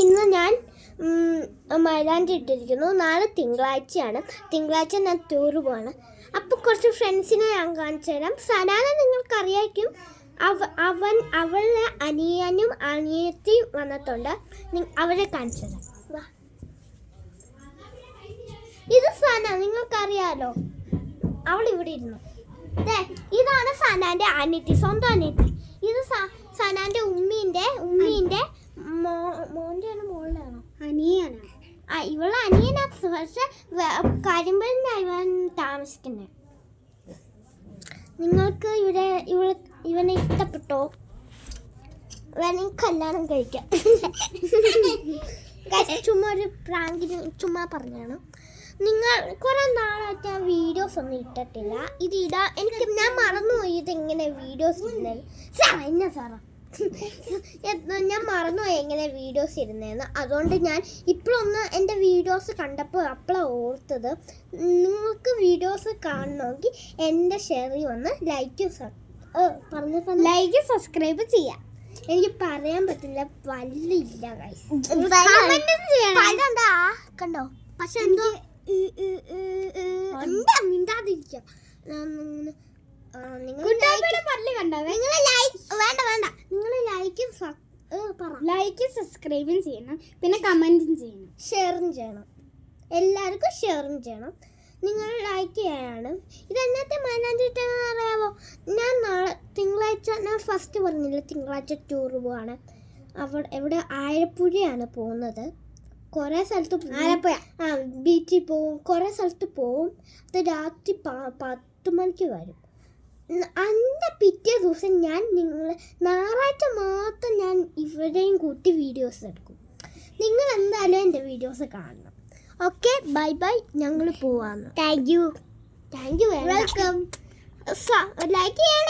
ഇന്ന് ഞാൻ മൈലാഞ്ചി ഇട്ടിരിക്കുന്നു. നാളെ തിങ്കളാഴ്ചയാണ്. തിങ്കളാഴ്ച ഞാൻ ടൂർ പോവാണ്. അപ്പോൾ കുറച്ച് ഫ്രണ്ട്സിനെ ഞാൻ കാണിച്ചു തരാം. സനാനെ നിങ്ങൾക്കറിയായിരിക്കും. അവളുടെ അനിയനും അനിയത്തിയും വന്നിട്ടുണ്ട്. അവരെ കാണിച്ചു തരാം. ഇത് സന, നിങ്ങൾക്കറിയാലോ, അവൾ ഇവിടെ ഇരുന്നു. ഇതാണ് സനാന്റെ അനിയത്തി, സ്വന്തം അനിയത്തി. ഇത് സനാന്റെ ഉമ്മീന്റെ മോന്റെയാണ് മോളുടെയാണോ? അനിയനാണ്. ഇവളെ അനിയനാ. പക്ഷെ കരിമ്പലിനാണ് ഇവൻ താമസിക്കുന്നത്. നിങ്ങൾക്ക് ഇവനെ ഇഷ്ടപ്പെട്ടോ? വേണമെങ്കിൽ കല്യാണം കഴിക്കാം. ചുമ്മാ ഒരു പ്രാങ്കിന് ചുമ്മാ പറഞ്ഞാണ്. നിങ്ങൾ കുറേ നാളായിട്ട് ഞാൻ വീഡിയോസ് ഒന്നും ഇട്ടിട്ടില്ല. ഞാൻ മറന്നുപോയി ഇതെങ്ങനെ വീഡിയോസ് ഇടുന്നത്. ഞാൻ മറന്നുപോയി എങ്ങനെ വീഡിയോസ് ഇടുന്നതെന്ന്. അതുകൊണ്ട് ഞാൻ ഇപ്പോഴൊന്ന് എൻ്റെ വീഡിയോസ് കണ്ടപ്പോൾ അപ്പോഴാണ് ഓർത്തത്. നിങ്ങൾക്ക് വീഡിയോസ് കാണണമെങ്കിൽ എൻ്റെ ഷെയറിൽ വന്ന് ലൈക്ക് സബ്സ്ക്രൈബ് ചെയ്യാം. എനിക്ക് പറയാൻ പറ്റില്ല, പല്ലില്ല കണ്ടോ. പക്ഷെ എന്തോ മിണ്ടാതിരിക്കാം. നിങ്ങൾ ലൈക്കും സബ്സ്ക്രൈബും ചെയ്യണം, പിന്നെ കമന്റും ചെയ്യണം, ഷെയറും ചെയ്യണം. എല്ലാവർക്കും ഷെയറും ചെയ്യണം. നിങ്ങൾ ലൈക്ക് ചെയ്യാനാണ്. ഇത് എന്നത്തെ മൈലാഞ്ചി ഇട്ടെന്ന് അറിയാമോ? ഞാൻ നാളെ തിങ്കളാഴ്ച, ഞാൻ ഫസ്റ്റ് പറഞ്ഞില്ല, തിങ്കളാഴ്ച ടൂർ പോവാണ്. എവിടെ ആലപ്പുഴയാണ് പോകുന്നത്. കുറേ സ്ഥലത്ത് ബീച്ചിൽ പോവും, കുറേ സ്ഥലത്ത് പോവും. അത് രാത്രി 10 മണിക്ക് വരും. അതിൻ്റെ പിറ്റേ ദിവസം ഞായറാഴ്ച മാത്രം ഞാൻ ഇവരെയും കൂട്ടി വീഡിയോസ് എടുക്കും. നിങ്ങൾ എന്തായാലും എൻ്റെ വീഡിയോസ് കാണണം. Okay, bye bye. ഞങ്ങൾ പോവാന്ന്. Thank you. വെൽക്കം. ലൈക്ക് ചെയ്യണം.